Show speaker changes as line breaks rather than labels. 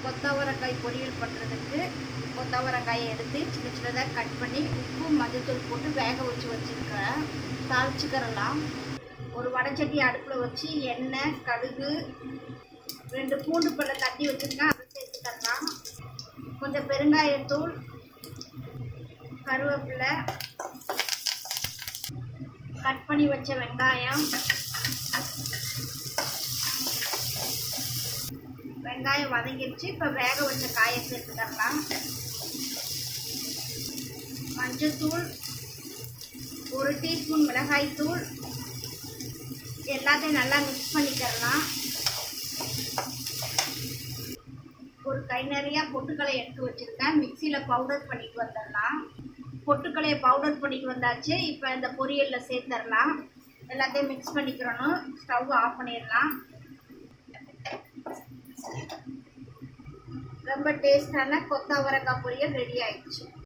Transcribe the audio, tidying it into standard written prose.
கொத்தவரங்காய் பொரியல் பண்ணுறதுக்கு கொத்தவரங்காயை எடுத்து சின்ன சின்னதாக கட் பண்ணி உப்பு மஞ்சத்தூள் போட்டு வேக வச்சுருக்கிறேன். தாளிச்சுக்கிறலாம். ஒரு வடைச்சட்டி அடுப்பில் வச்சு எண்ணெய், கடுகு, 2 பூண்டு பல்லை தட்டி வச்சுருக்கேன், அதை சேர்த்துக்கலாம். கொஞ்சம் பெருங்காயத்தூள், கருவேப்பிலை, கட் பண்ணி வச்ச வெங்காயம் வதங்கிடுச்சு. இப்போ வேக வச்ச காயை சேர்த்துக்கலாம். மஞ்சத்தூள், 1 டீஸ்பூன் மிளகாய்த்தூள், எல்லாத்தையும் நல்லா மிக்ஸ் பண்ணிக்கலாம். ஒரு கை நிறையா பொட்டுக்கலை எடுத்து வச்சுருக்கேன், மிக்சியில் பவுடர் பண்ணிட்டு வந்துடலாம். பொட்டுக்கலையை பவுடர் பண்ணிட்டு வந்தாச்சு. இப்போ இந்த பொரியலில் சேர்த்துடலாம். எல்லாத்தையும் மிக்ஸ் பண்ணிக்கிறணும். ஸ்டவ் ஆஃப் பண்ணிடலாம். ரொம்ப டேஸ்டான கொத்தவரங்காய் பொரியல் ரெடி ஆயிடுச்சு.